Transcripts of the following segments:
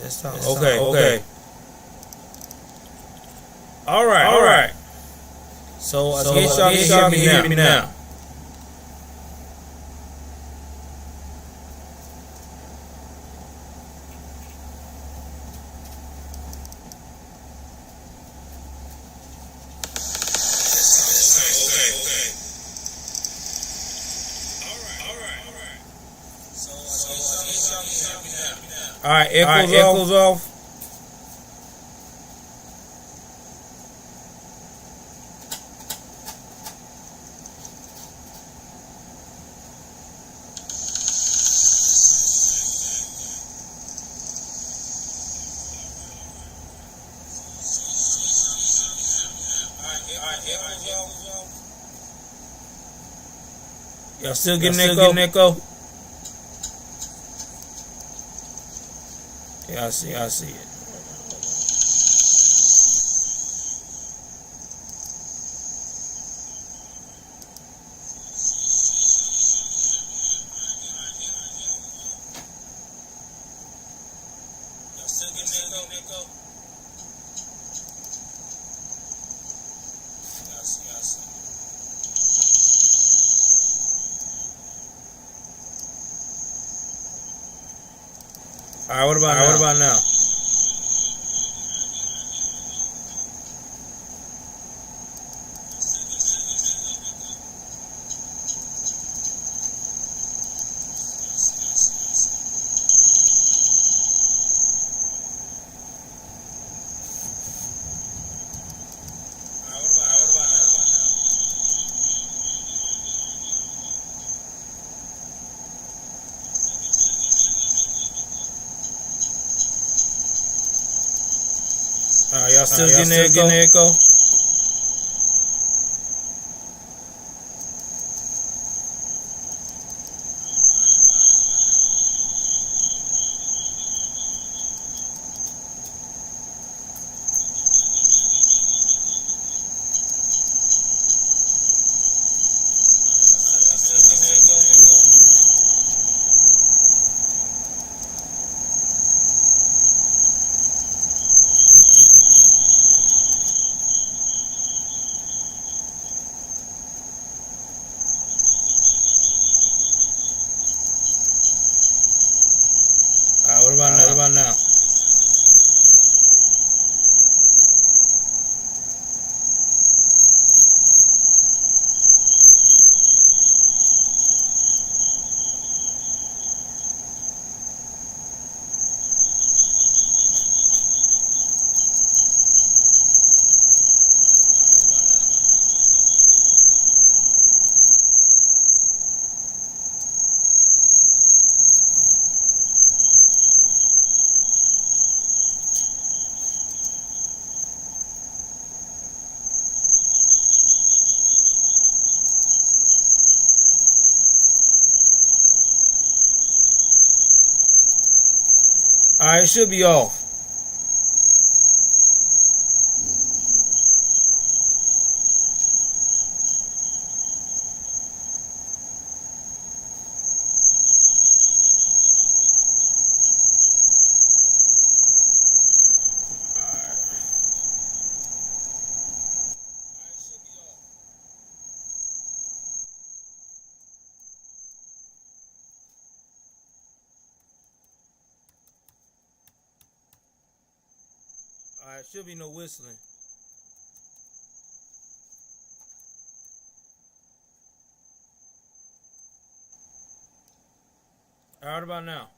Okay. All right. So I guess y'all can hear me now. All right, echoes off. Y'all still getting echo? Yeah, I see it. Y'all still getting echo? Yeah, I see it. All right, what about now? Y'all still getting echo? What about now? All right, it should be off. Alright, should be no whistling. Alright, what about now?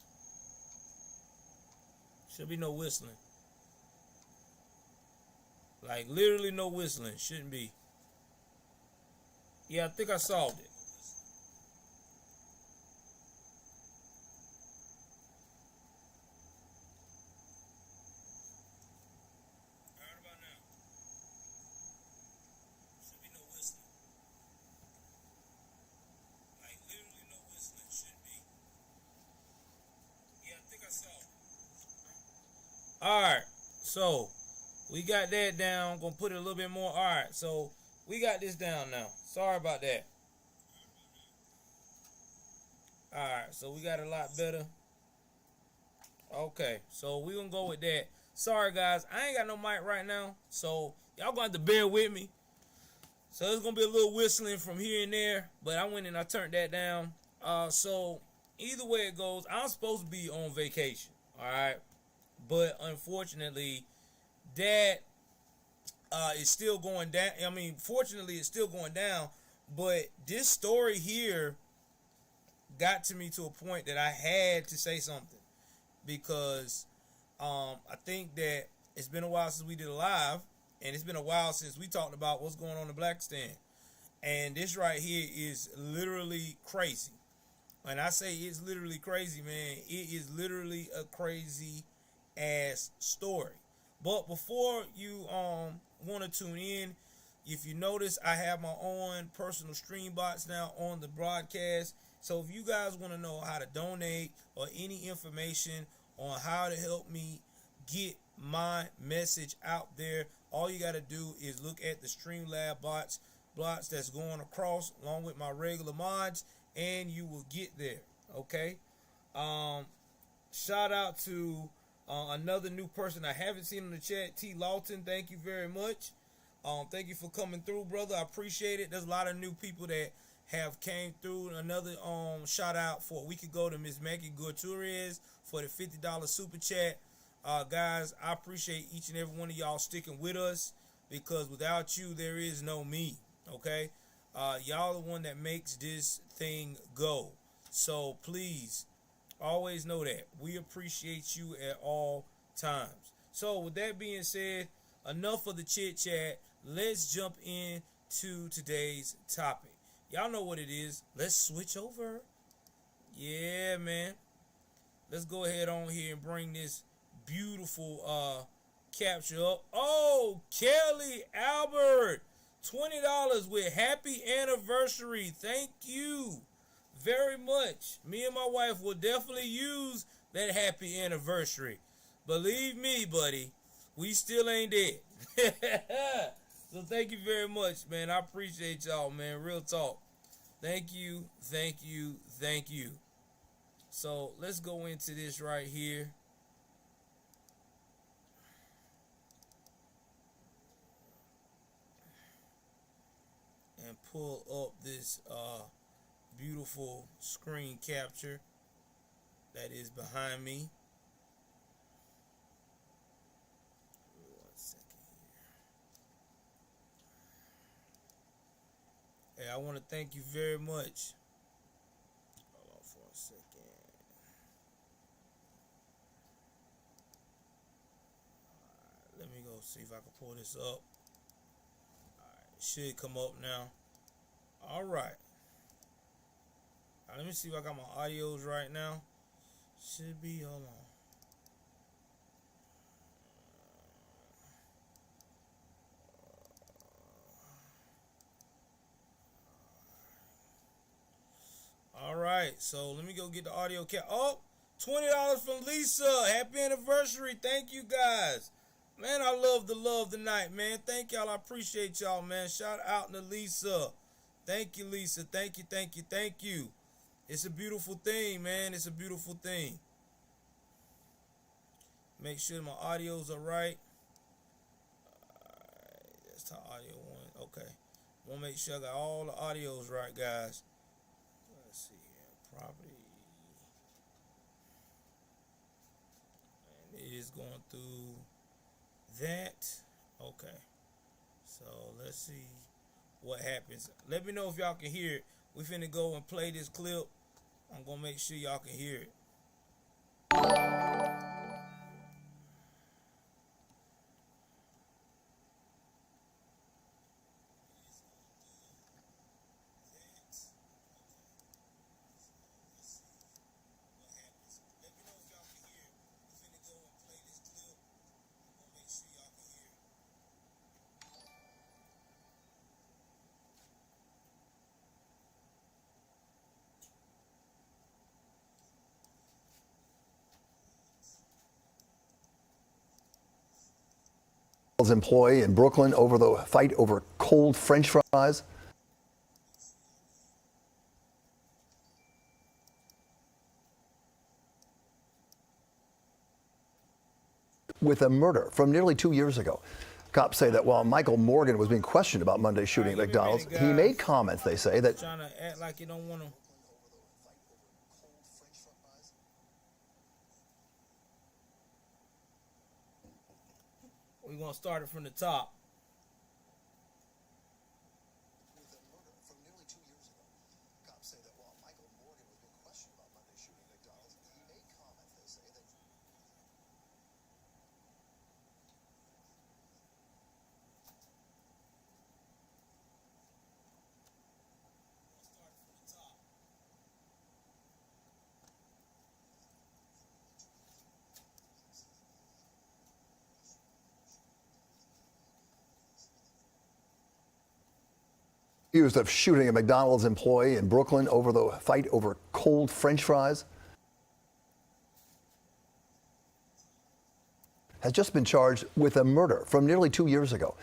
Should be no whistling. Like literally no whistling. Shouldn't be. Yeah, I think I solved it. Alright, so we got that down. Gonna put it a little bit more. Alright, so we got this down now. Sorry about that. Alright, so we got a lot better. Okay, so we gonna go with that. Sorry guys, I ain't got no mic right now, so y'all gonna have to bear with me. So it's gonna be a little whistling from here and there, but I went and I turned that down. So either way it goes, I'm supposed to be on vacation, all right, but unfortunately, that is still going down. I mean, fortunately, it's still going down, but this story here got to me to a point that I had to say something because I think that it's been a while since we did a live, and it's been a while since we talked about what's going on in Blackistan. And this right here is literally crazy. When I say it's literally crazy, man, it is literally a crazy ass story. But before you want to tune in, if you notice, I have my own personal stream bots now on the broadcast. So if you guys want to know how to donate or any information on how to help me get my message out there, all you got to do is look at the Streamlab bots that's going across along with my regular mods, and you will get there. Okay. Shout out to another new person I haven't seen in the chat, T. Lawton. Thank you very much. Thank you for coming through, brother. I appreciate it. There's a lot of new people that have came through. Another shout out for a week ago to Miss Maggie Gutierrez for the $50 super chat. Guys, I appreciate each and every one of y'all sticking with us, because without you, there is no me. Okay, y'all the one that makes this thing go. So please, always know that we appreciate you at all times. So with that being said, enough of the chit chat. Let's jump into today's topic. Y'all know what it is. Let's switch over. Yeah, man. Let's go ahead on here and bring this beautiful capture up. Oh, Kelly Albert, $20 with happy anniversary. Thank you very much. Me and my wife will definitely use that happy anniversary. Believe me, buddy, we still ain't dead. So thank you very much, man. I appreciate y'all, man. Real talk. Thank you, thank you, thank you. So let's go into this right here. And pull up this beautiful screen capture that is behind me. One second here. Hey, I want to thank you very much. Hold on for a second. Alright, let me go see if I can pull this up. Alright, it should come up now. Alright. Let me see if I got my audios right now. Should be, hold on. Alright, so let me go get the audio cap. Oh, $20 from Lisa. Happy anniversary. Thank you guys. Man, I love the love tonight, man. Thank y'all. I appreciate y'all, man. Shout out to Lisa. Thank you, Lisa. Thank you, thank you, thank you. It's a beautiful thing, man. It's a beautiful thing. Make sure my audios are right. Alright, that's the audio one. Okay. Want to make sure I got all the audios right, guys. Let's see here. Property. And it is going through that. Okay. So let's see what happens. Let me know if y'all can hear it. We finna go and play this clip. I'm gonna make sure y'all can hear it. Employee in Brooklyn over the fight over cold French fries. with a murder from nearly 2 years ago. Cops say that while Michael Morgan was being questioned about Monday's shooting at McDonald's, he made comments, they say, that trying to act like you don't want to. We're going to start it from the top. accused of shooting a McDonald's employee in Brooklyn over the fight over cold French fries, has just been charged with a murder from nearly 2 years ago.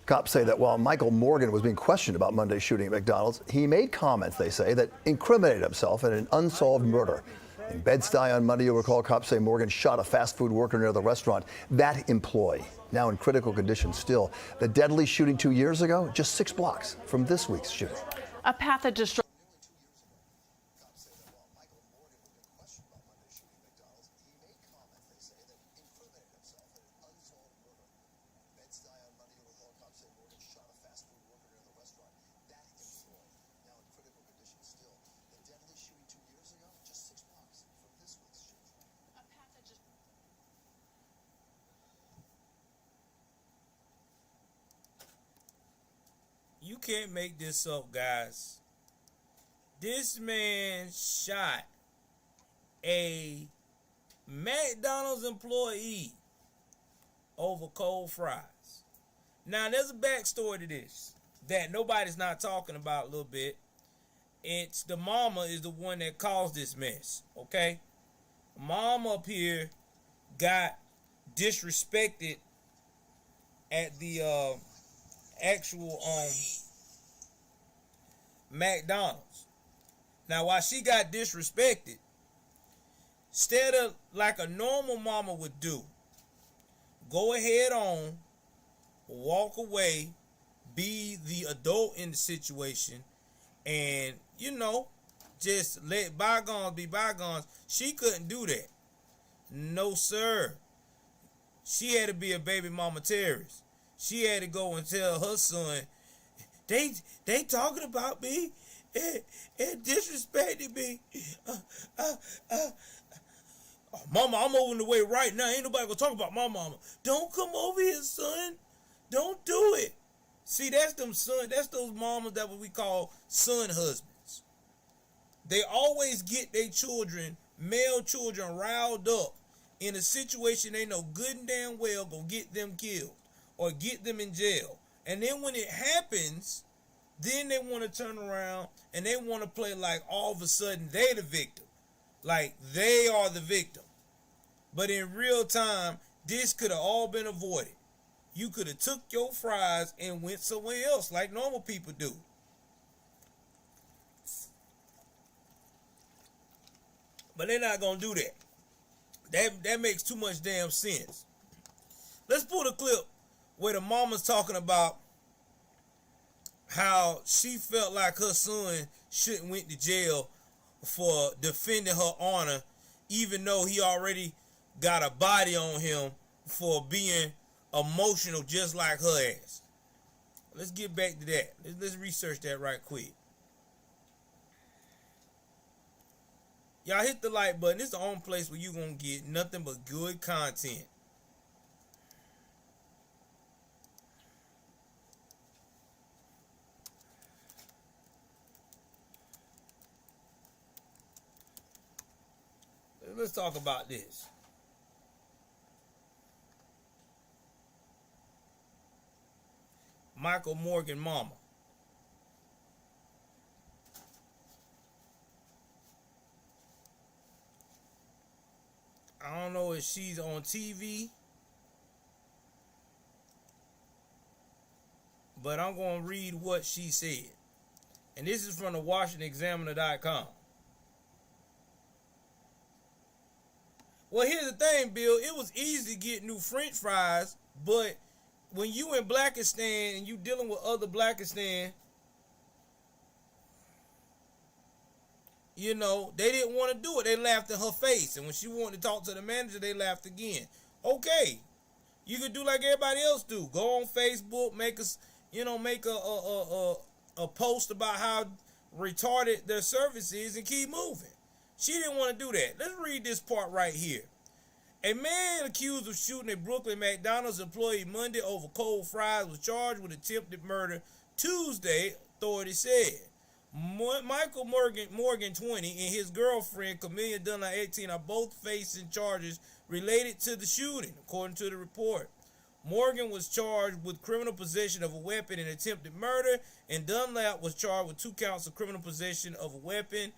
Cops say that while Michael Morgan was being questioned about Monday's shooting at McDonald's, he made comments, they say, that incriminated himself in an unsolved murder. In Bed-Stuy on Monday, you'll recall, cops say Morgan shot a fast food worker near the restaurant. That employee, now in critical condition still. The deadly shooting 2 years ago, just 6 blocks from this week's shooting. A pathogen. You can't make this up, guys. This man shot a McDonald's employee over cold fries. Now, there's a backstory to this that nobody's not talking about a little bit. It's the mama is the one that caused this mess, okay? Mom up here got disrespected at the actual McDonald's. Now, while she got disrespected, instead of like a normal mama would do, go ahead on, walk away, be the adult in the situation, and, you know, just let bygones be bygones. She couldn't do that. No, sir. She had to be a baby mama terrorist. She had to go and tell her son, they talking about me and disrespecting me. Mama, I'm over the way right now. Ain't nobody gonna talk about my mama. Don't come over here, son. Don't do it. See, that's them son. That's those mamas that what we call son husbands. They always get their children, male children, riled up in a situation they know good and damn well gonna get them killed or get them in jail. And then when it happens, then they want to turn around and they want to play like all of a sudden they the victim. Like they are the victim. But in real time, this could have all been avoided. You could have took your fries and went somewhere else like normal people do. But they're not going to do that. That makes too much damn sense. Let's pull the clip where the mama's talking about how she felt like her son shouldn't went to jail for defending her honor, even though he already got a body on him for being emotional just like her ass. Let's get back to that. Let's research that right quick. Y'all hit the like button. It's the only place where you're going to get nothing but good content. Let's talk about this. Michael Morgan mama. I don't know if she's on TV, but I'm going to read what she said. And this is from the WashingtonExaminer.com. Well, here's the thing, Bill. It was easy to get new French fries, but when you in Blackistan and you dealing with other Blackistan, you know, they didn't want to do it. They laughed in her face. And when she wanted to talk to the manager, they laughed again. Okay. You could do like everybody else do. Go on Facebook, make a post about how retarded their service is and keep moving. She didn't want to do that. Let's read this part right here. A man accused of shooting a Brooklyn McDonald's employee Monday over cold fries was charged with attempted murder Tuesday, authorities said. Michael Morgan, 20, and his girlfriend, Kamarion Degree, 18, are both facing charges related to the shooting, according to the report. Morgan was charged with criminal possession of a weapon and attempted murder, and Dunlap was charged with 2 counts of criminal possession of a weapon,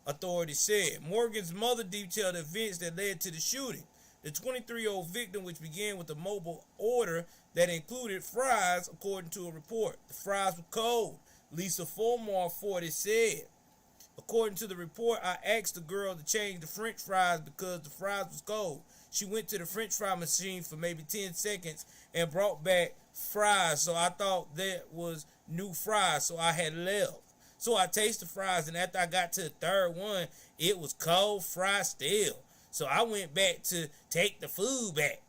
authorities said. Morgan's mother detailed events that led to the shooting. The 23-year-old victim, which began with a mobile order that included fries, according to a report. The fries were cold, Lisa Fulmar, 40, said. According to the report, I asked the girl to change the French fries because the fries was cold. She went to the French fry machine for maybe 10 seconds and brought back fries, so I thought that was new fries, so I had left. So I tasted the fries, and after I got to the third one, it was cold fries still. So I went back to take the food back.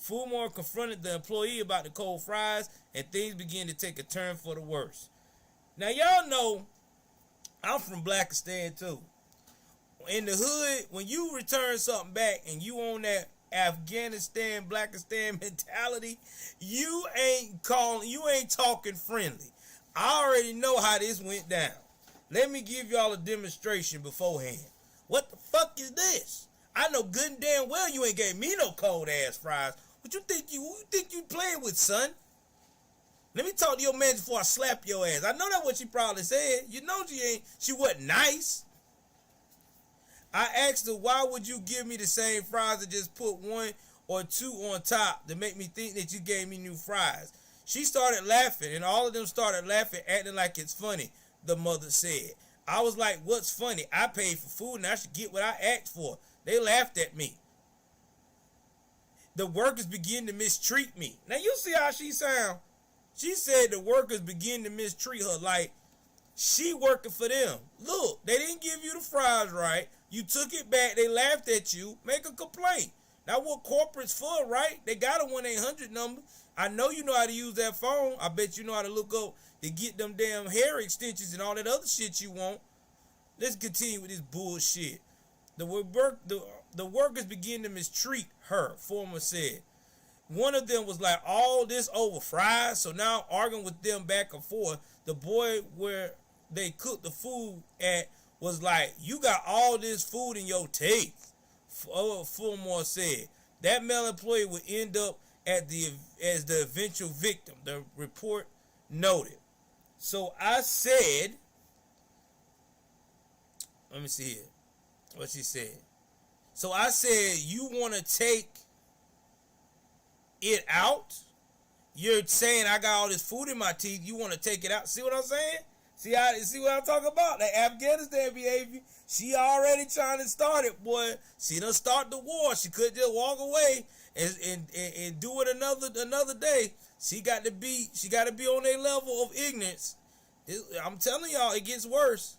Fulmar confronted the employee about the cold fries, and things began to take a turn for the worse. Now, y'all know I'm from Blackistan, too. In the hood, when you return something back and you on that Afghanistan, Blackistan mentality, you ain't talking friendly. I already know how this went down. Let me give y'all a demonstration beforehand. What the fuck is this? I know good and damn well you ain't gave me no cold ass fries. What you think you playing with, son? Let me talk to your man before I slap your ass. I know that's what she probably said. You know she wasn't nice. I asked her, why would you give me the same fries and just put 1 or 2 on top to make me think that you gave me new fries? She started laughing, and all of them started laughing, acting like it's funny, the mother said. I was like, what's funny? I paid for food, and I should get what I asked for. They laughed at me. The workers begin to mistreat me. Now, you see how she sound? She said the workers begin to mistreat her like she working for them. Look, they didn't give you the fries right. You took it back. They laughed at you. Make a complaint. That's what corporate's for, right? They got a 1-800 number. I know you know how to use that phone. I bet you know how to look up to get them damn hair extensions and all that other shit you want. Let's continue with this bullshit. The workers begin to mistreat her, Fulmar said. One of them was like, all this over fries, so now I'm arguing with them back and forth. The boy where they cooked the food at was like, you got all this food in your teeth, Fulmar said. That male employee would end up as the eventual victim, the report noted. So I said, let me see here what she said. So I said, you want to take it out? You're saying I got all this food in my teeth. You want to take it out? See what I'm saying? See what I'm talking about? That Afghanistan behavior. She already trying to start it, boy. She done start the war. She could just walk away and do it another day. She got to be on a level of ignorance. I'm telling y'all, it gets worse.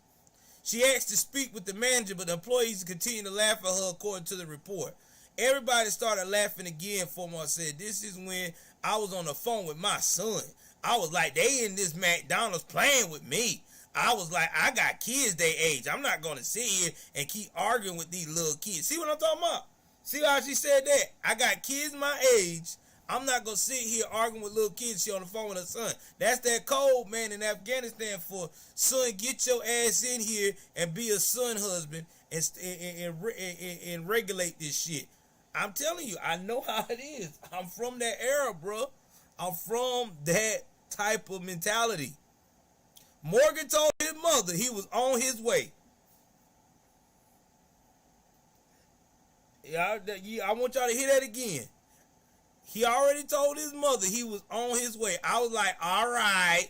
She asked to speak with the manager, but the employees continued to laugh at her, according to the report. Everybody started laughing again, Fulmar said. This is when I was on the phone with my son. I was like, they in this McDonald's playing with me. I was like, I got kids their age. I'm not going to sit here and keep arguing with these little kids. See what I'm talking about? See how she said that? I got kids my age. I'm not going to sit here arguing with little kids. She on the phone with her son. That's that code, man, in Afghanistan for, son, get your ass in here and be a son husband and regulate this shit. I'm telling you, I know how it is. I'm from that era, bro. I'm from that type of mentality. Morgan told his mother he was on his way. I want y'all to hear that again. He already told his mother he was on his way. I was like, all right.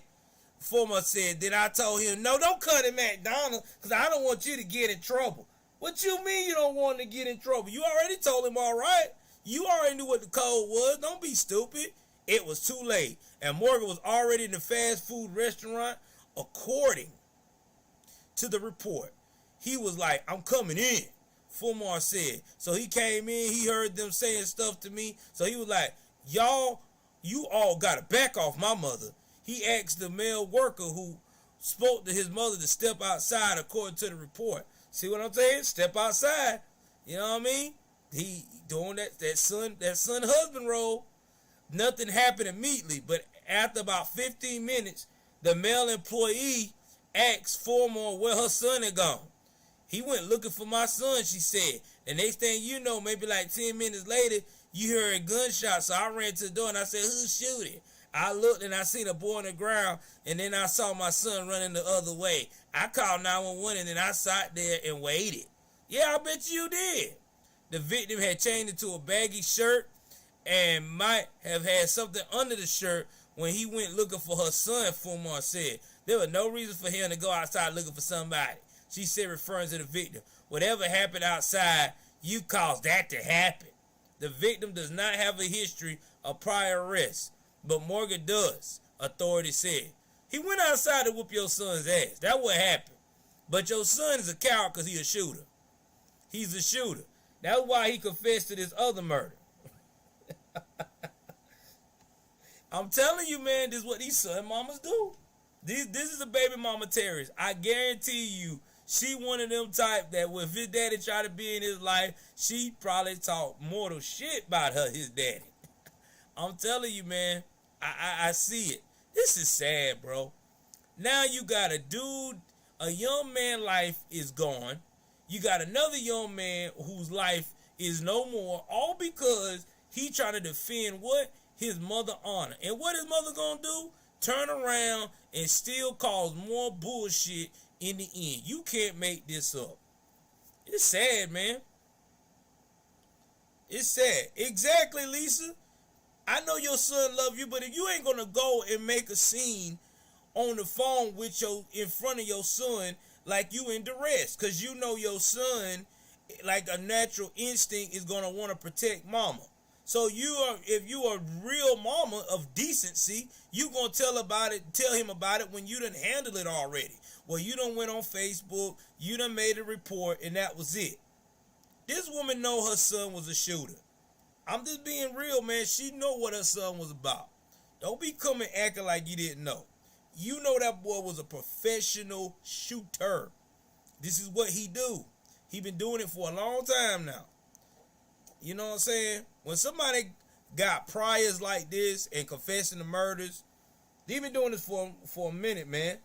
Fulmar said, then I told him, no, don't cut him, McDonald, because I don't want you to get in trouble. What you mean you don't want to get in trouble? You already told him all right. You already knew what the code was. Don't be stupid. It was too late. And Morgan was already in the fast food restaurant. According to the report, he was like, I'm coming in, Fulmar said. So he came in. He heard them saying stuff to me. So he was like, y'all, you all got to back off my mother. He asked the male worker who spoke to his mother to step outside according to the report. See what I'm saying? Step outside. You know what I mean? He doing that son husband role. Nothing happened immediately, but after about 15 minutes, the male employee asked Fulmar where her son had gone. He went looking for my son, she said. The next thing you know, maybe like 10 minutes later, you heard a gunshot. So I ran to the door and I said, who's shooting? I looked and I seen a boy on the ground, and then I saw my son running the other way. I called 911 and then I sat there and waited. Yeah, I bet you did. The victim had changed into a baggy shirt and might have had something under the shirt when he went looking for her son, Fulmar said. There was no reason for him to go outside looking for somebody, she said, referring to the victim. Whatever happened outside, you caused that to happen. The victim does not have a history of prior arrests, but Morgan does, authorities said. He went outside to whoop your son's ass. That's what happened. But your son is a coward because he's a shooter. He's a shooter. That's why he confessed to this other murder. I'm telling you, man, this is what these son mamas do. This is a baby mama terrorist. I guarantee you, she one of them type that if his daddy tried to be in his life, she probably talk mortal shit about his daddy. I'm telling you, man, I see it. This is sad, bro. Now you got a dude, a young man life is gone. You got another young man whose life is no more, all because he trying to defend what? His mother honor. And what his mother gonna do? Turn around and still cause more bullshit in the end. You can't make this up. It's sad, man. It's sad. Exactly, Lisa. I know your son love you, but if you ain't gonna go and make a scene on the phone with in front of your son like you in duress, because you know your son, like a natural instinct, is gonna want to protect mama. So if you are real mama of decency, you gonna tell him about it when you done handled it already. Well, you done went on Facebook, you done made a report, and that was it. This woman know her son was a shooter. I'm just being real, man. She know what her son was about. Don't be coming acting like you didn't know. You know that boy was a professional shooter. This is what he do. He been doing it for a long time now. You know what I'm saying? When somebody got priors like this and confessing the murders, they been doing this for a minute, man.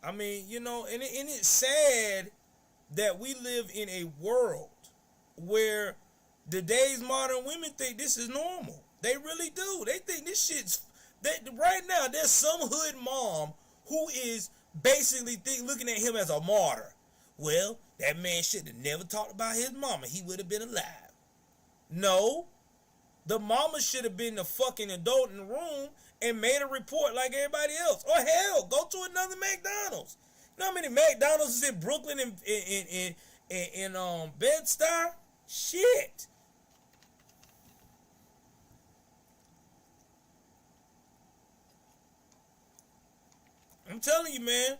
I mean, you know, and it's sad that we live in a world where today's modern women think this is normal. They really do. They think this shit's... right now, there's some hood mom who is basically looking at him as a martyr. Well, that man should have never talked about his mama. He would have been alive. No. The mama should have been the fucking adult in the room and made a report like everybody else. Or hell, go to another McDonald's. You know how many McDonald's is in Brooklyn and Bed-Stuy? Shit. I'm telling you, man,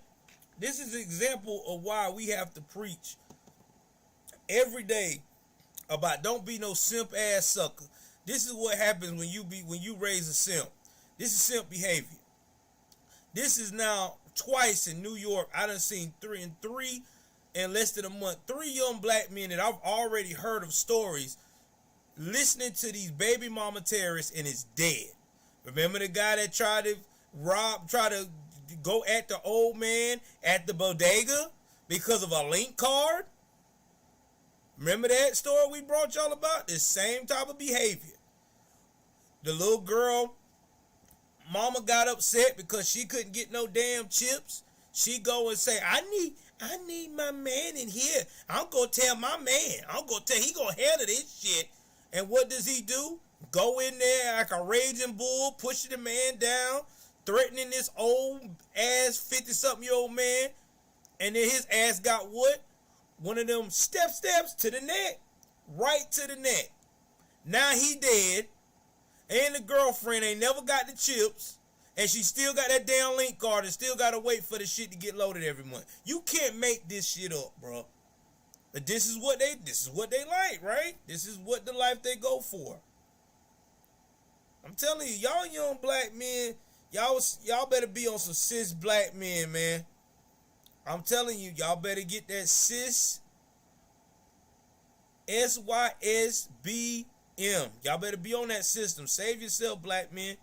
this is an example of why we have to preach every day about don't be no simp ass sucker. This is what happens when you raise a simp. This is simp behavior. This is now twice in New York. I done seen three in less than a month. 3 young black men that I've already heard of stories listening to these baby mama terrorists and is dead. Remember the guy that tried to go at the old man at the bodega because of a link card? Remember that story we brought y'all about? The same type of behavior. The little girl, mama got upset because she couldn't get no damn chips. She go and say, I need my man in here. I'm going to tell my man. He going to handle this shit. And what does he do? Go in there like a raging bull, pushing the man down, threatening this old ass 50-something-year-old man. And then his ass got what? One of them steps to the neck, right to the neck. Now he dead, and the girlfriend ain't never got the chips, and she still got that damn link card and still gotta wait for the shit to get loaded every month. You can't make this shit up, bro. But this is what they like, right? This is what the life they go for. I'm telling you, y'all young black men, y'all better be on some cis black men, man. I'm telling you, y'all better get that cis SYSBM. Y'all better be on that system. Save yourself, black men.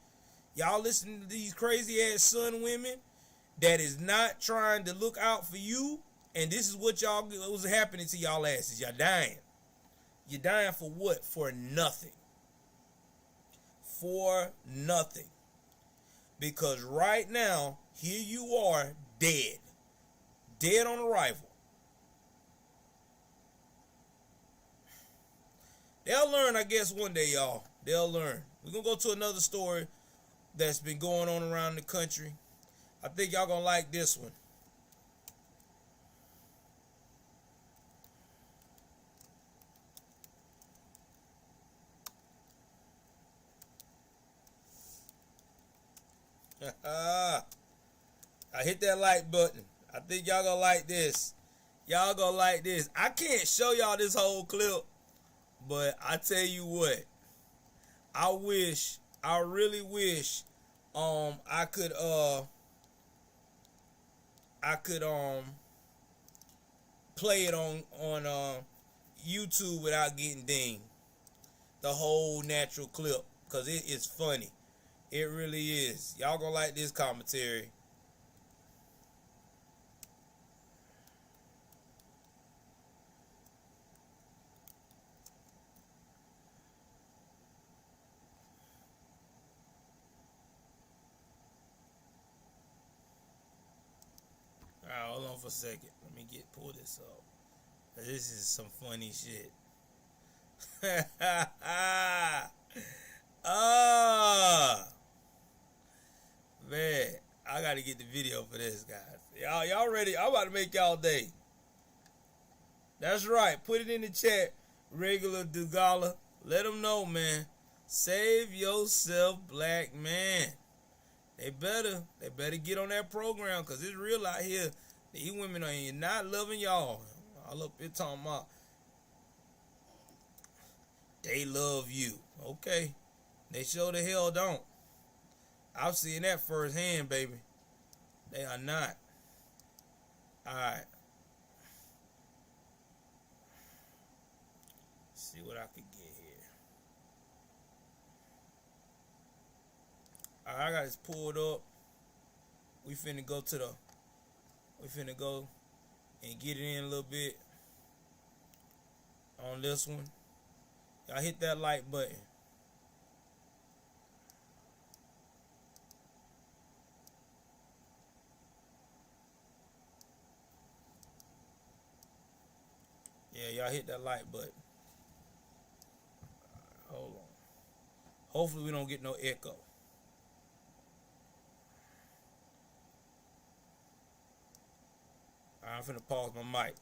Y'all listen to these crazy ass son women that is not trying to look out for you, and this is what was happening to y'all asses. Y'all dying. You're dying for what? For nothing. For nothing. Because right now, here you are, dead. Dead on arrival. They'll learn, I guess, one day, y'all. They'll learn. We're going to go to another story that's been going on around the country. I think y'all going to like this one. I hit that like button. I think y'all gonna like this. Y'all gonna like this. I can't show y'all this whole clip, but I tell you what, I really wish I could play it on YouTube without getting dinged. The whole natural clip, because it is funny. It really is. Y'all gonna like this commentary. Alright, hold on for a second. Let me pull this up. This is some funny shit. Man, I gotta get the video for this, guys. Y'all ready? I'm about to make y'all day. That's right. Put it in the chat, regular Dugala. Let them know, man. Save yourself, black man. They better get on that program, because it's real out here. These women are not loving y'all. All up here talking about they love you. Okay. They sure the hell don't. I've seen that firsthand, baby. They are not. Alright. See what I could get here. Alright, I got this pulled up. We finna go and get it in a little bit on this one. Y'all hit that like button. Yeah, y'all hit that like button. Hold on. Hopefully we don't get no echo. I'm finna pause my mic.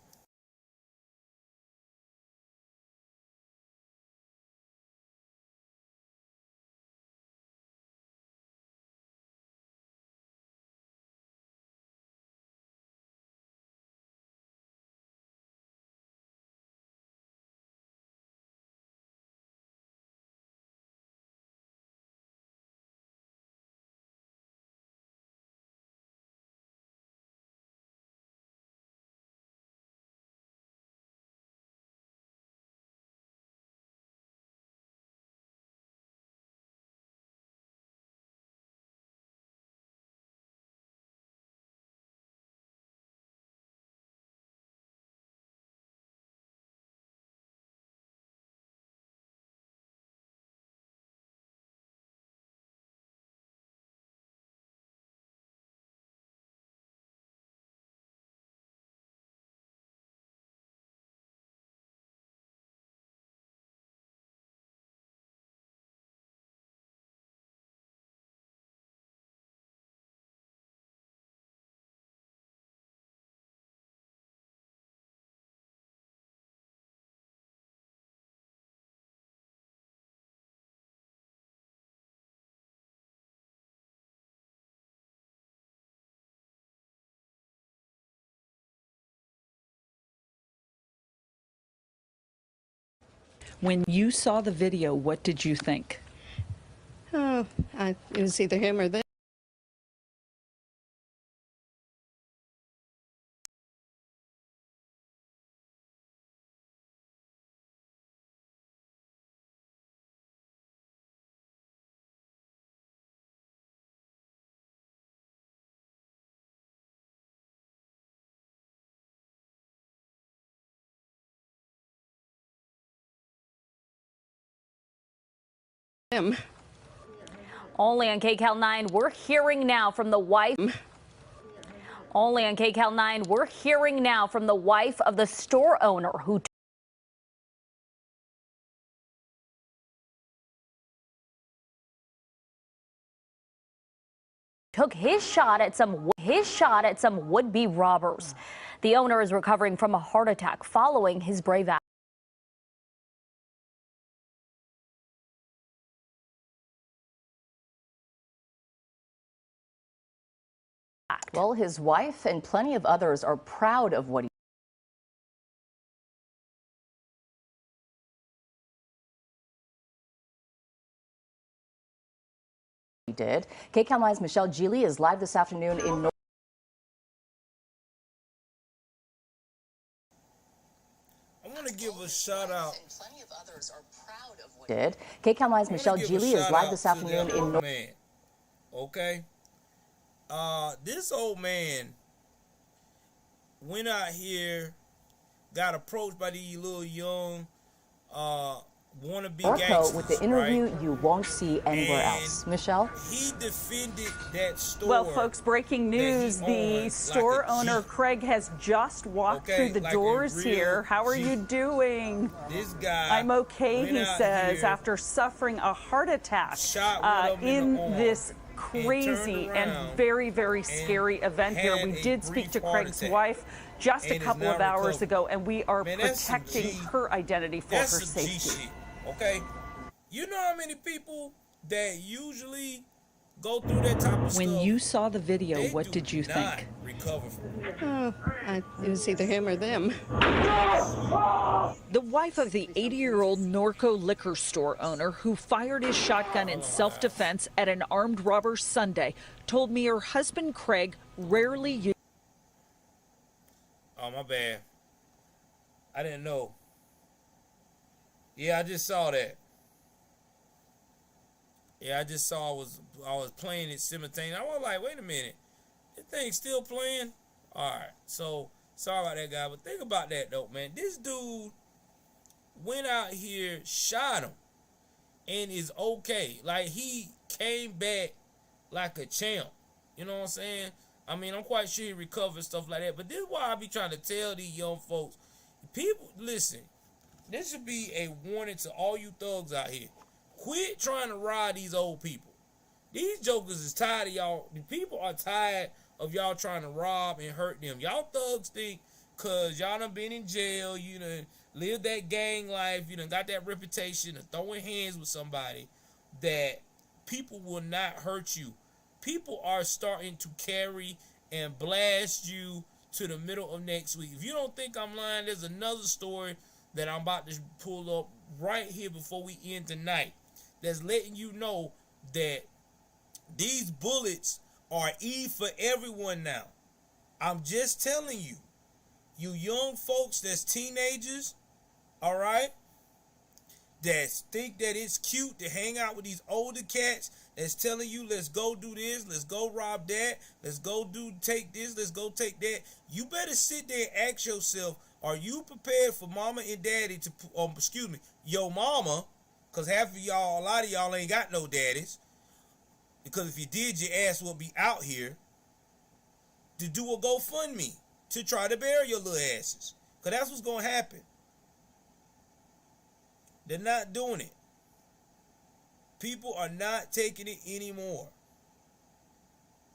When you saw the video, what did you think? Oh, it was either him or them. Him. Only on KCAL 9, we're hearing now from the wife. Only on KCAL 9, we're hearing now from the wife of the store owner who took his shot at some would-be robbers. The owner is recovering from a heart attack following his brave act. Well, his wife and plenty of others are proud of what he did. KCAL 9's Michelle Geely is live this afternoon in North. I want to give a shout out. Plenty of others are proud of what he did. KCAL 9's Michelle Geely is live this afternoon in North. Okay. This old man went out here, got approached by these little young wannabe gangsters, with the interview right? you won't see anywhere And else. Michelle? He defended that store. Well, folks, breaking news. The store owner, Craig, has just walked through the doors here. How are you doing? This guy, I'm okay, he says, after suffering a heart attack in this crazy and very, very scary event here. We did speak to Craig's wife just a couple of hours ago, and we are protecting her identity for her safety. Okay, you know how many people that usually go through that type of stuff? When you saw the video, what did you think? Recover from it. Oh, it was either him or them. The wife of the 80-year-old Norco liquor store owner who fired his shotgun in self-defense at an armed robber Sunday told me her husband Craig rarely used. Oh, my bad. I didn't know. Yeah, I just saw that. Yeah, I just saw I was playing it simultaneously. I was like, wait a minute. This thing's still playing? All right. So, sorry about that, guy. But think about that, though, man. This dude went out here, shot him, and is okay. Like, he came back like a champ. You know what I'm saying? I mean, I'm quite sure he recovered, stuff like that. But this is why I be trying to tell these young folks. People, listen, this should be a warning to all you thugs out here. Quit trying to ride these old people. These jokers is tired of y'all. The people are tired of y'all trying to rob and hurt them. Y'all thugs think because y'all done been in jail, you done lived that gang life, you done got that reputation of throwing hands with somebody, that people will not hurt you. People are starting to carry and blast you to the middle of next week. If you don't think I'm lying, there's another story that I'm about to pull up right here before we end tonight that's letting you know that these bullets are E for everyone now. I'm just telling you, you young folks that's teenagers, all right, that think that it's cute to hang out with these older cats that's telling you, let's go do this, let's go rob that, let's go take this, let's go take that. You better sit there and ask yourself, are you prepared for mama and daddy to, your mama, because a lot of y'all ain't got no daddies, because if you did, your ass would be out here to do a GoFundMe to try to bury your little asses, because that's what's going to happen. They're not doing it. People are not taking it anymore.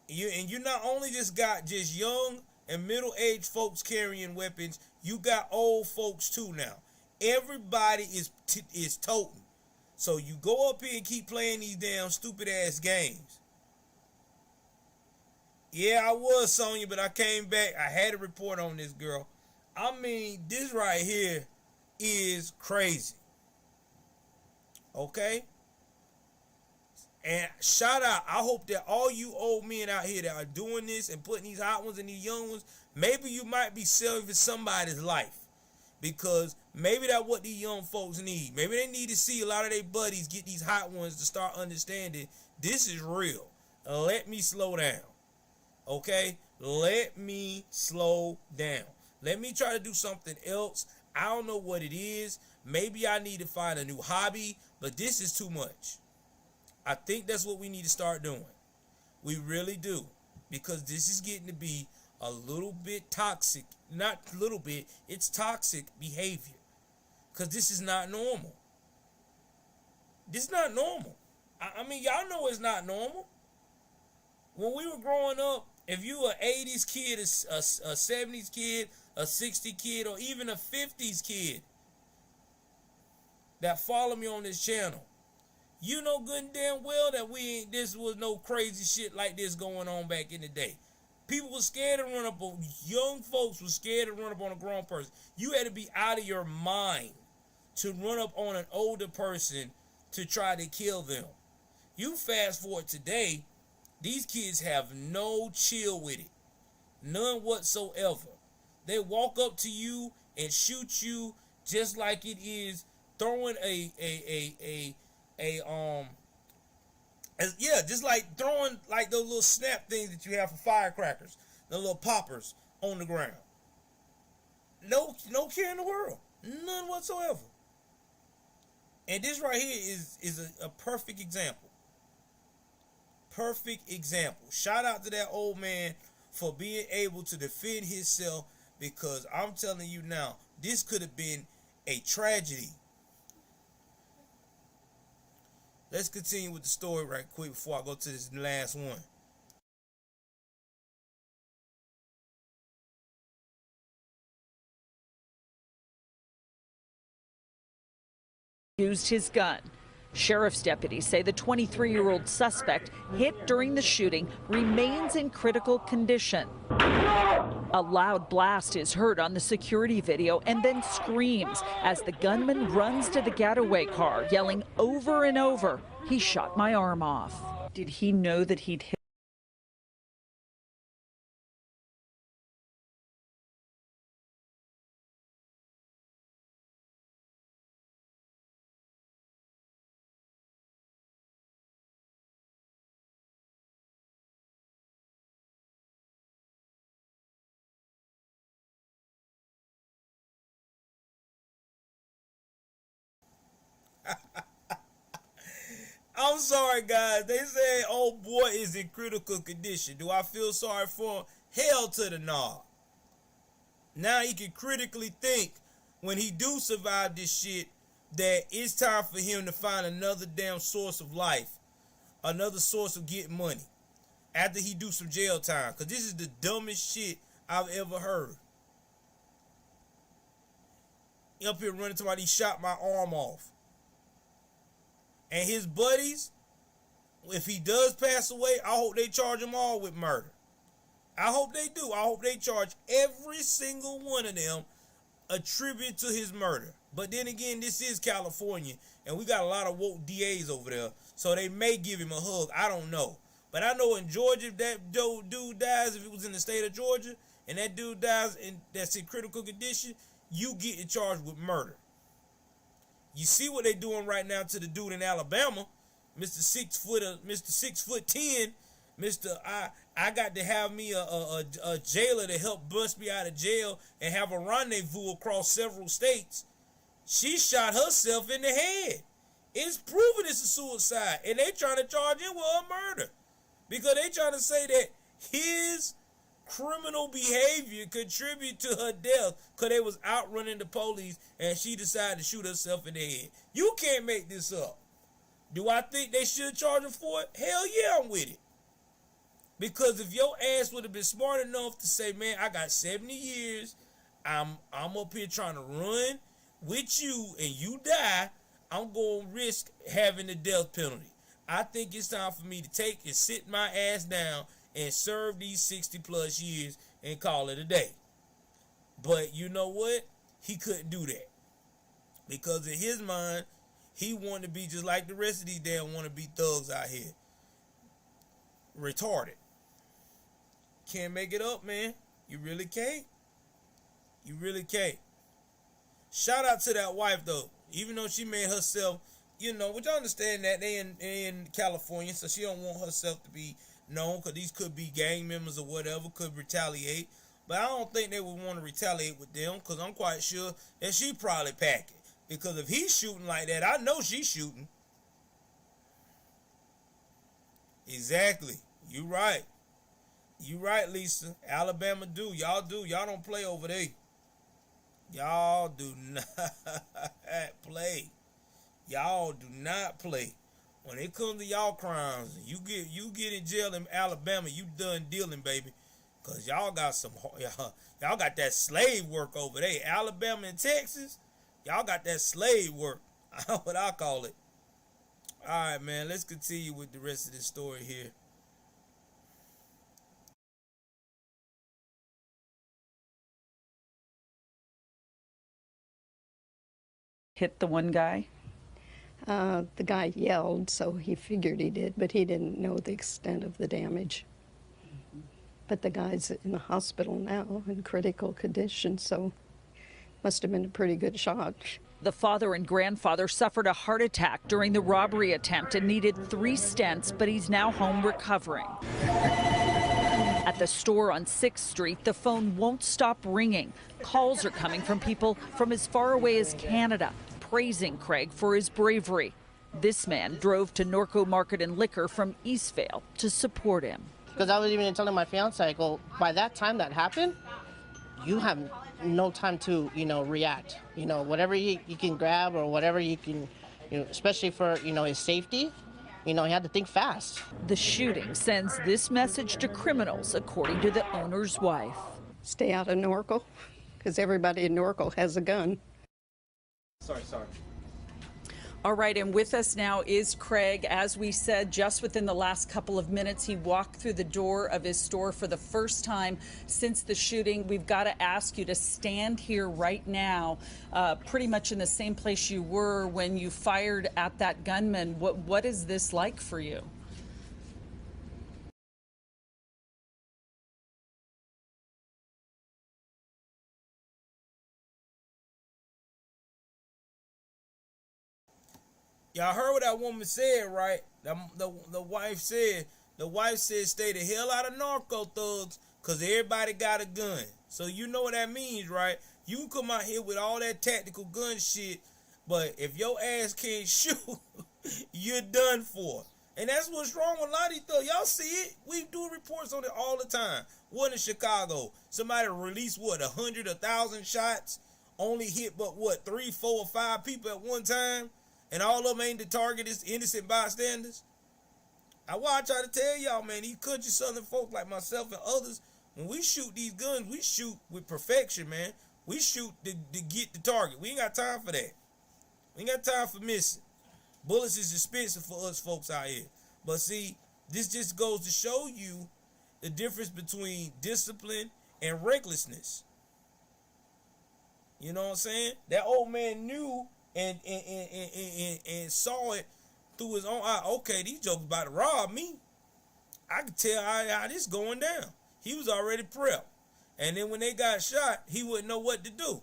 You not only just got just young and middle-aged folks carrying weapons, you got old folks too now. Everybody is toting. So you go up here and keep playing these damn stupid-ass games. Yeah, I was Sonya, but I came back. I had a report on this girl. I mean, this right here is crazy. Okay? And shout out, I hope that all you old men out here that are doing this and putting these hot ones and these young ones, maybe you might be saving somebody's life. Because maybe that's what these young folks need. Maybe they need to see a lot of their buddies get these hot ones to start understanding this is real. Let me slow down. Okay? Let me slow down. Let me try to do something else. I don't know what it is. Maybe I need to find a new hobby, but this is too much. I think that's what we need to start doing. We really do. Because this is getting to be a little bit toxic. Not a little bit. It's toxic behavior. Because this is not normal. This is not normal. I mean, y'all know it's not normal. When we were growing up, if you were an 80s kid, a 70s kid, a 60s kid, or even a 50s kid that follow me on this channel, you know good and damn well that this was no crazy shit like this going on back in the day. People were scared to run up on, young folks were scared to run up on a grown person. You had to be out of your mind to run up on an older person to try to kill them. You fast forward today, these kids have no chill with it. None whatsoever. They walk up to you and shoot you just like it is throwing just like throwing like those little snap things that you have for firecrackers, the little poppers on the ground. No care in the world, none whatsoever. And this right here is a perfect example. Perfect example. Shout out to that old man for being able to defend himself, because I'm telling you now, this could have been a tragedy. Let's continue with the story right quick before I go to this last one. Used his gun. Sheriff's deputies say the 23-year-old suspect hit during the shooting remains in critical condition. A loud blast is heard on the security video and then screams as the gunman runs to the getaway car, yelling over and over, "He shot my arm off." Did he know that he'd hit? I'm sorry, guys. They say old boy is in critical condition. Do I feel sorry for him? Hell to the no. Now he can critically think when he do survive this shit that it's time for him to find another damn source of life, another source of getting money after he do some jail time. Because this is the dumbest shit I've ever heard. He up here running to somebody, he shot my arm off. And his buddies, if he does pass away, I hope they charge them all with murder. I hope they do. I hope they charge every single one of them a tribute to his murder. But then again, this is California, and we got a lot of woke DAs over there, so they may give him a hug. I don't know. But I know in Georgia, if that dude dies, if it was in the state of Georgia, and that dude dies and that's in critical condition, you get charged with murder. You see what they doing right now to the dude in Alabama, Mr. 6'10", Mr. I got to have me a jailer to help bust me out of jail and have a rendezvous across several states. She shot herself in the head. It's proven it's a suicide, and they trying to charge him with a murder because they trying to say that his criminal behavior contribute to her death because they was outrunning the police and she decided to shoot herself in the head. You can't make this up. Do I think they should charge him for it? Hell yeah, I'm with it. Because if your ass would have been smart enough to say, man, I got 70 years, I'm up here trying to run with you and you die, I'm going to risk having the death penalty. I think it's time for me to take and sit my ass down and serve these 60 plus years and call it a day. But you know what? He couldn't do that. Because in his mind, He wanted to be just like the rest of these damn wannabe thugs out here. Retarded. Can't make it up, man. You really can't. You really can't. Shout out to that wife, though. Even though she made herself, you know, which I understand that they in California, so she don't want herself to be known, because these could be gang members or whatever, could retaliate. But I don't think they would want to retaliate with them, because I'm quite sure that she probably packing. Because if he's shooting like that, I know she's shooting. Exactly. You right. You right, Lisa. Alabama do. Y'all do. Y'all don't play over there. Y'all do not play. Y'all do not play. When it comes to y'all crimes, you get in jail in Alabama, you done dealing, baby. Cause y'all got y'all got that slave work over there. Alabama and Texas, y'all got that slave work. What I call it. All right, man. Let's continue with the rest of this story here. Hit the one guy? The guy yelled, so he figured he did, but he didn't know the extent of the damage. But the guy's in the hospital now in critical condition, so must have been a pretty good shot. The father and grandfather suffered a heart attack during the robbery attempt and needed 3 stents, but he's now home recovering. At the store on 6th Street, the phone won't stop ringing. Calls are coming from people from as far away as Canada, praising Craig for his bravery. This man drove to Norco Market and Liquor from Eastvale to support him. Because I was even telling my fiance, I go, by that time that happened, you have no time to, react. Whatever you can grab or whatever you can, especially for, his safety, he had to think fast. The shooting sends this message to criminals, according to the owner's wife. Stay out of Norco, because everybody in Norco has a gun. Sorry. All right, and with us now is Craig. As we said, just within the last couple of minutes, he walked through the door of his store for the first time since the shooting. We've got to ask you to stand here right now, pretty much in the same place you were when you fired at that gunman. What is this like for you? Y'all heard what that woman said, right? The wife said, stay the hell out of narco thugs, because everybody got a gun. So you know what that means, right? You can come out here with all that tactical gun shit, but if your ass can't shoot, you're done for. And that's what's wrong with a lot of these thugs. Y'all see it? We do reports on it all the time. One in Chicago, somebody released 100, 1,000 shots, only hit but 3, 4, or 5 people at one time? And all of them ain't the target, is innocent bystanders. I try to tell y'all, man, these country southern folks like myself and others, when we shoot these guns, we shoot with perfection, man. We shoot to get the target. We ain't got time for that. We ain't got time for missing. Bullets is expensive for us folks out here. But see, this just goes to show you the difference between discipline and recklessness. You know what I'm saying? That old man knew and saw it through his own eye. Okay, these jokers about to rob me. I could tell how this going down. He was already prepped. And then when they got shot, he wouldn't know what to do.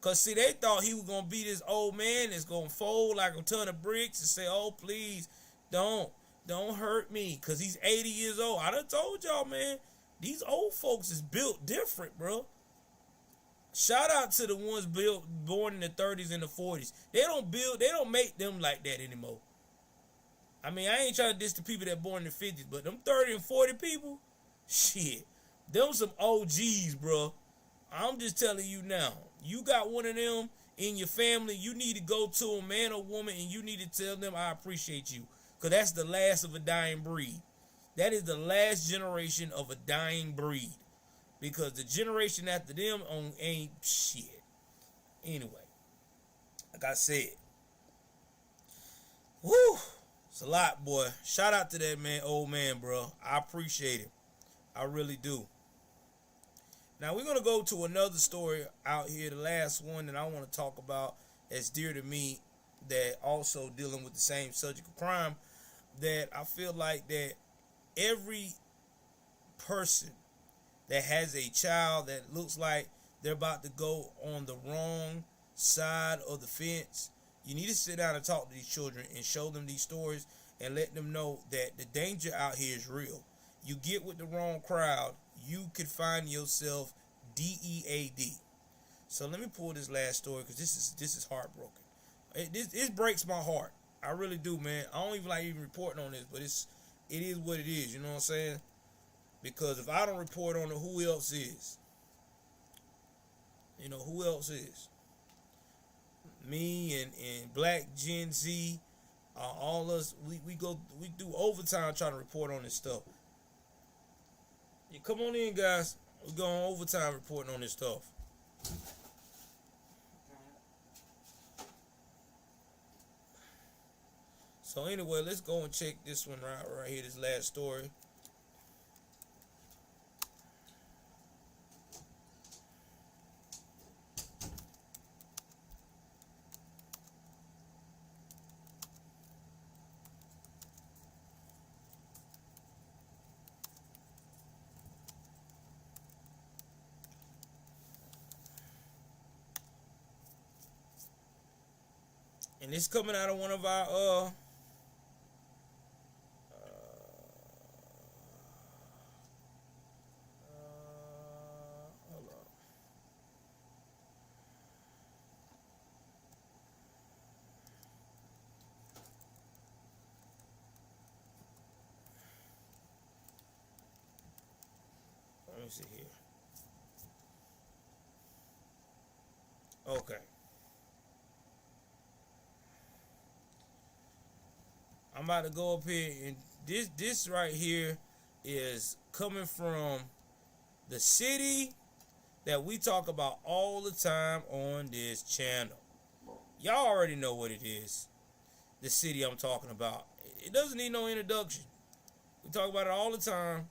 Because, see, they thought he was going to be this old man that's going to fold like a ton of bricks and say, oh, please, don't hurt me. Because he's 80 years old. I done told y'all, man, these old folks is built different, bro. Shout out to the ones born in the 30s and the 40s. They don't make them like that anymore. I mean, I ain't trying to diss the people that born in the 50s, but them 30 and 40 people, shit, them some OGs, bro. I'm just telling you now, you got one of them in your family, you need to go to a man or woman and you need to tell them I appreciate you. Because that's the last of a dying breed. That is the last generation of a dying breed. Because the generation after them ain't shit. Anyway, like I said, whoo, it's a lot, boy. Shout out to that man, old man, bro. I appreciate it. I really do. Now we're gonna go to another story out here, the last one that I want to talk about that's dear to me. that also dealing with the same subject of crime, that I feel like that every person that has a child that looks like they're about to go on the wrong side of the fence, you need to sit down and talk to these children and show them these stories and let them know that the danger out here is real. You get with the wrong crowd, you could find yourself DEAD. So let me pull this last story, because this is heartbroken. It breaks my heart. I really do, man. I don't even like reporting on this, but it is what it is. You know what I'm saying? Because if I don't report on it, who else is? You know, who else is? Me and Black Gen Z, all us, we do overtime trying to report on this stuff. Yeah, come on in, guys. We're going overtime reporting on this stuff. So anyway, let's go and check this one right here, this last story. And it's coming out of one of our hold on. Let me see here. Okay. I'm about to go up here, and this right here is coming from the city that we talk about all the time on this channel. Y'all already know what it is. The city I'm talking about. It doesn't need no introduction. We talk about it all the time.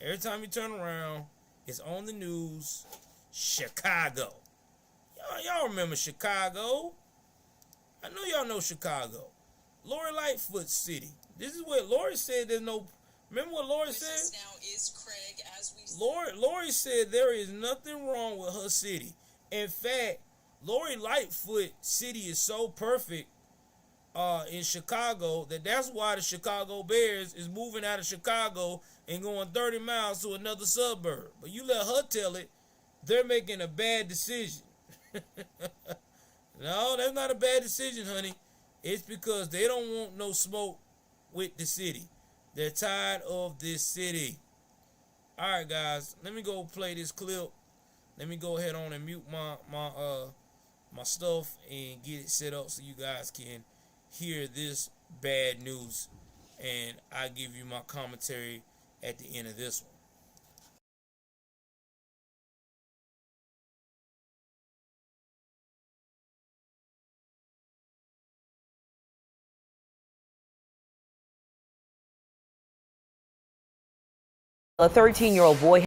Every time you turn around, it's on the news. Chicago. Y'all remember Chicago? I know y'all know Chicago. Lori Lightfoot's city. This is what Lori said. There's no. Remember what Lori said? Now is Craig, as we Lori said there is nothing wrong with her city. In fact, Lori Lightfoot city is so perfect in Chicago that's why the Chicago Bears is moving out of Chicago and going 30 miles to another suburb. But you let her tell it, they're making a bad decision. No, that's not a bad decision, honey. It's because they don't want no smoke with the city. They're tired of this city. All right, guys. Let me go play this clip. Let me go ahead on and mute my stuff and get it set up so you guys can hear this bad news. And I give you my commentary at the end of this one. A 13-year-old boy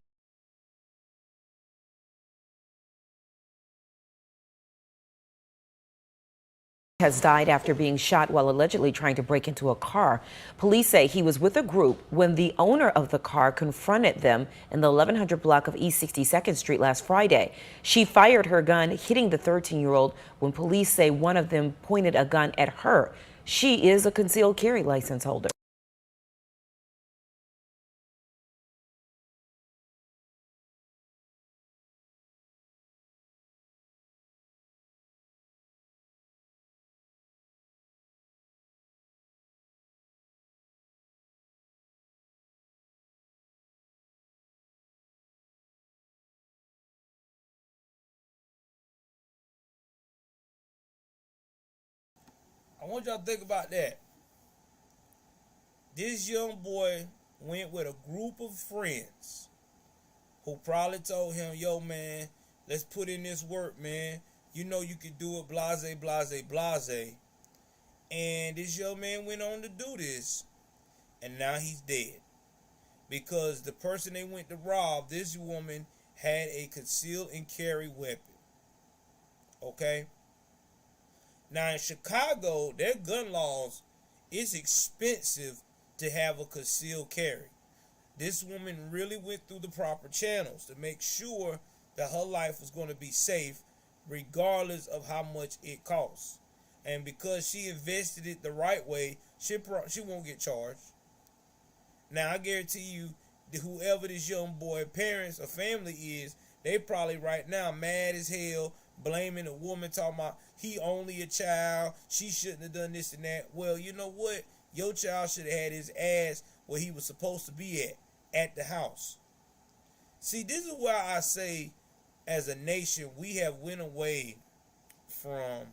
has died after being shot while allegedly trying to break into a car. Police say he was with a group when the owner of the car confronted them in the 1100 block of East 62nd Street last Friday. She fired her gun, hitting the 13-year-old when police say one of them pointed a gun at her. She is a concealed carry license holder. I want y'all to think about that. This young boy went with a group of friends who probably told him, yo, man, let's put in this work, man. You know you can do it, blase, blase, blase. And this young man went on to do this, and now he's dead. Because the person they went to rob, this woman, had a concealed and carry weapon. Okay? Now in Chicago, their gun laws, it's expensive to have a concealed carry. This woman really went through the proper channels to make sure that her life was going to be safe regardless of how much it costs. And because she invested it the right way, she won't get charged. Now, I guarantee you, whoever this young boy parents or family is, they probably right now mad as hell, blaming a woman, talking about he only a child, she shouldn't have done this and that. Well, you know what? Your child should have had his ass where he was supposed to be at the house. See, this is why I say, as a nation, we have went away from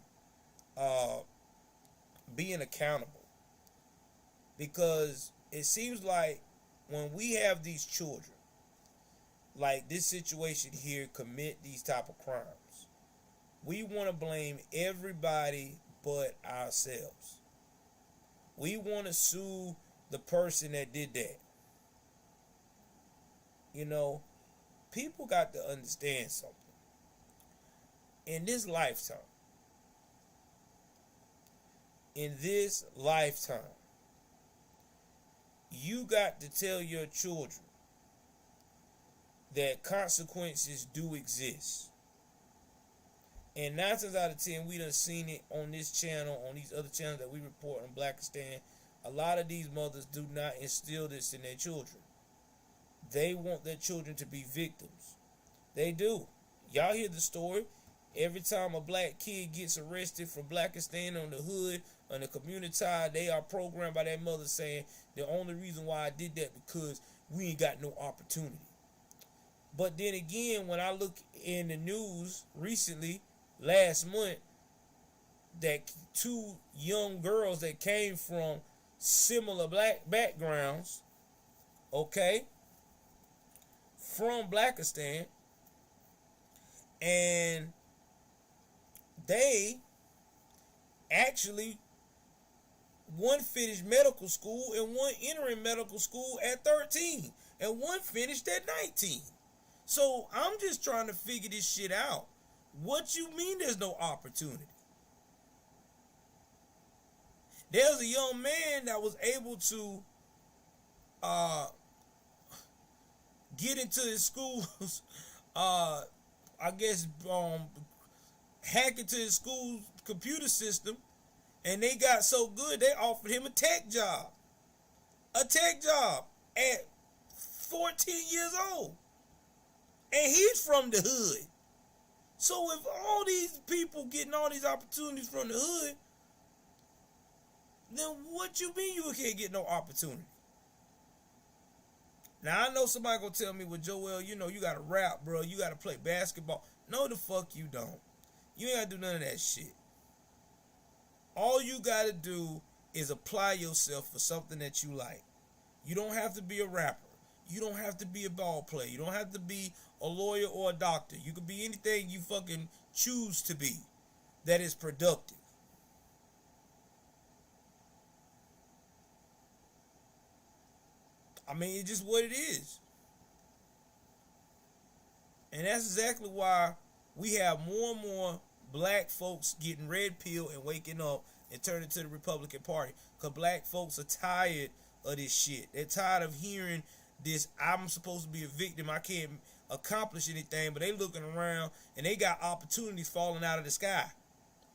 being accountable. Because it seems like when we have these children, like this situation here, commit these type of crimes, we want to blame everybody but ourselves. We want to sue the person that did that. You know, people got to understand something. In this lifetime, you got to tell your children that consequences do exist. And 9 times out of 10, we done seen it on this channel, on these other channels that we report on Blackistan. A lot of these mothers do not instill this in their children. They want their children to be victims. They do. Y'all hear the story. Every time a black kid gets arrested for Blackistan on the hood, on the community, they are programmed by their mother saying, the only reason why I did that because we ain't got no opportunity. But then again, when I look in the news recently, last month, that 2 young girls that came from similar black backgrounds, okay, from Blackistan, and they actually, one finished medical school and one entering medical school at 13, and one finished at 19. So I'm just trying to figure this shit out. What you mean there's no opportunity? There's a young man that was able to get into his school's, I guess, hack into his school's computer system, and they got so good they offered him a tech job. A tech job at 14 years old. And he's from the hood. So if all these people getting all these opportunities from the hood, then what you mean you can't get no opportunity? Now I know somebody gonna tell me, well, Joel, you know you gotta rap, bro. You gotta play basketball. No, the fuck you don't. You ain't gotta do none of that shit. All you gotta do is apply yourself for something that you like. You don't have to be a rapper. You don't have to be a ball player. You don't have to be a lawyer or a doctor. You can be anything you fucking choose to be that is productive. I mean, it's just what it is. And that's exactly why we have more and more black folks getting red pill and waking up and turning to the Republican Party. Because black folks are tired of this shit. They're tired of hearing this, I'm supposed to be a victim, I can't accomplish anything, but they looking around and they got opportunities falling out of the sky.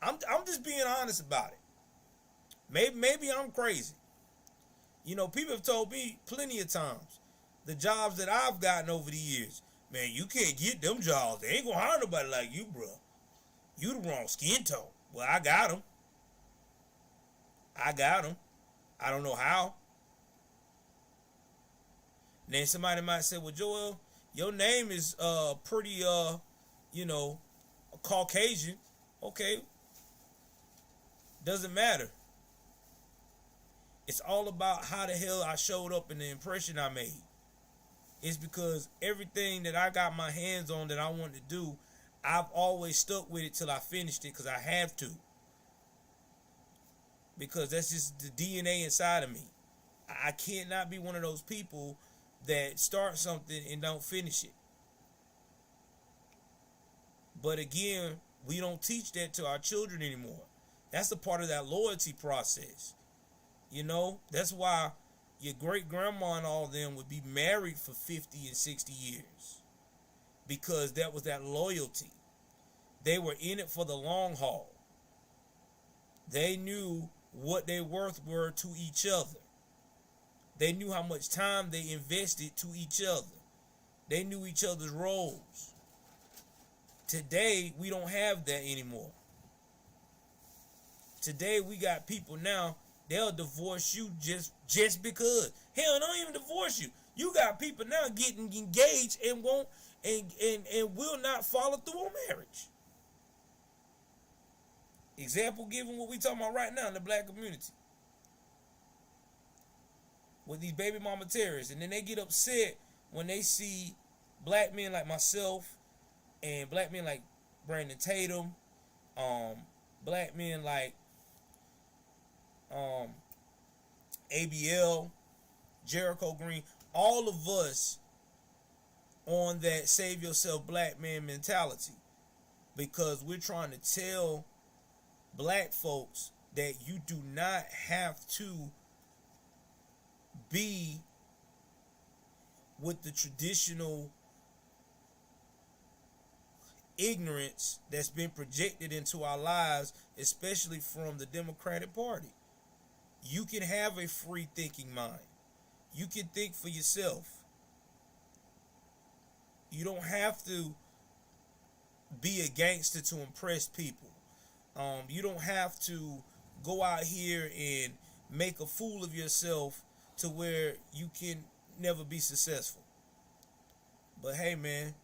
I'm just being honest about it. Maybe I'm crazy. You know, people have told me plenty of times, the jobs that I've gotten over the years, man, you can't get them jobs. They ain't gonna hire nobody like you, bro. You the wrong skin tone. Well, I got them. I don't know how. Then somebody might say, well, Joel, your name is pretty, Caucasian. Okay. Doesn't matter. It's all about how the hell I showed up and the impression I made. It's because everything that I got my hands on that I wanted to do, I've always stuck with it till I finished it because I have to. Because that's just the DNA inside of me. I cannot be one of those people that start something and don't finish it. But again, we don't teach that to our children anymore. That's a part of that loyalty process. You know, that's why your great grandma and all them would be married for 50 and 60 years, because that was that loyalty. They were in it for the long haul. They knew what their worth were to each other. They knew how much time they invested to each other. They knew each other's roles. Today, we don't have that anymore. Today, we got people now, they'll divorce you just because. Hell, don't even divorce you. You got people now getting engaged and won't and will not follow through on marriage. Example given what we talking about right now in the black community. With these baby mama terrorists. And then they get upset when they see black men like myself and black men like Brandon Tatum, black men like ABL, Jericho Green, all of us on that save yourself black man mentality, because we're trying to tell black folks that you do not have to be with the traditional ignorance that's been projected into our lives, especially from the Democratic Party. You can have a free thinking mind. You can think for yourself. You don't have to be a gangster to impress people. You don't have to go out here and make a fool of yourself to where you can never be successful. But hey, man,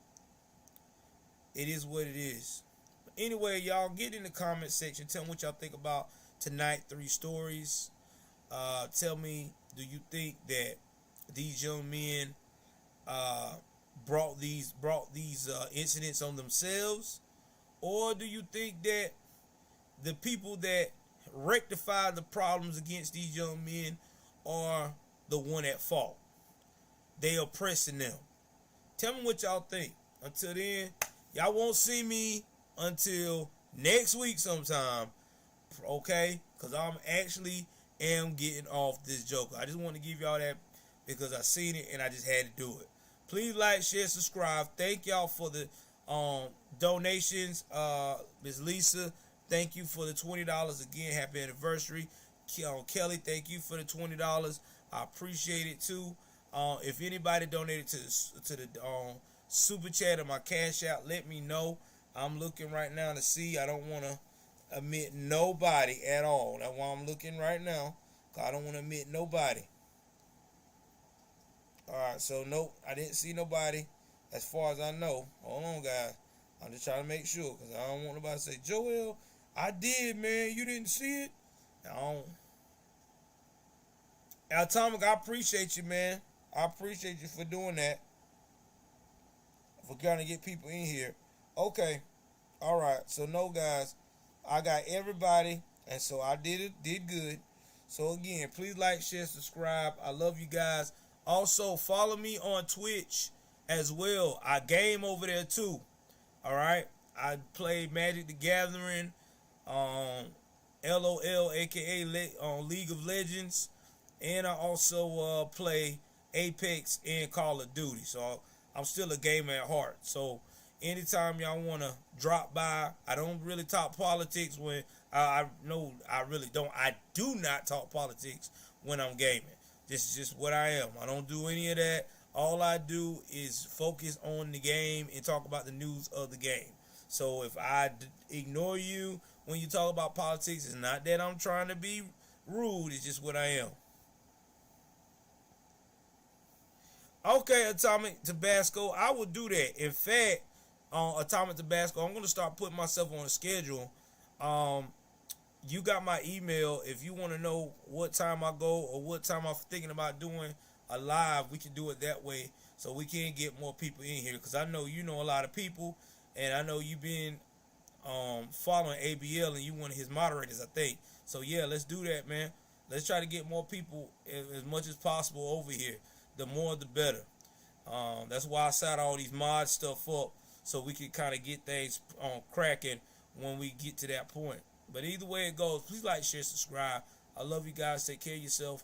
it is what it is. But anyway, y'all, get in the comment section. Tell me what y'all think about tonight 3 stories. Tell me, do you think that these young men brought these incidents on themselves, or do you think that the people that rectify the problems against these young men are the one at fault? They oppressing them. Tell me what y'all think. Until then, y'all won't see me until next week sometime, okay? Because I'm actually am getting off this joke. I just want to give y'all that because I seen it and I just had to do it. Please like, share, subscribe. Thank y'all for the donations. Ms. Lisa, thank you for the $20 again. Happy anniversary. Kelly, thank you for the $20. I appreciate it too. If anybody donated to the super chat or my cash out, let me know. I'm looking right now to see. I don't want to admit nobody at all. That's why I'm looking right now. I don't want to admit nobody. Alright, so nope, I didn't see nobody as far as I know. Hold on, guys. I'm just trying to make sure, because I don't want nobody to say, Joel, I did, man. You didn't see it? Atomic, I appreciate you, man. I appreciate you for doing that. For trying to get people in here. Okay. Alright, so no, guys. I got everybody, and so I did good. So again, please like, share, subscribe. I love you guys. Also, follow me on Twitch as well. I game over there too. All right. I play Magic the Gathering, LOL, aka League of Legends, and I also play Apex and Call of Duty. So I'm still a gamer at heart. So anytime y'all want to drop by, I don't really talk politics when I know I really don't. I do not talk politics when I'm gaming. This is just what I am. I don't do any of that. All I do is focus on the game and talk about the news of the game. So if I ignore you when you talk about politics, it's not that I'm trying to be rude. It's just what I am. Okay, Atomic Tabasco, I will do that. In fact, Atomic Tabasco, I'm going to start putting myself on a schedule. You got my email. If you want to know what time I go or what time I'm thinking about doing a live, we can do it that way so we can get more people in here, because I know you know a lot of people, and I know you've been following ABL and you one of his moderators, I think. So yeah, let's do that, man. Let's try to get more people as much as possible over here. The more the better. That's why I set all these mod stuff up, so we can kind of get things cracking when we get to that point. But either way it goes, please like, share, subscribe. I love you guys. Take care of yourself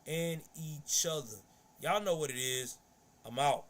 and each other. Y'all know what it is. I'm out.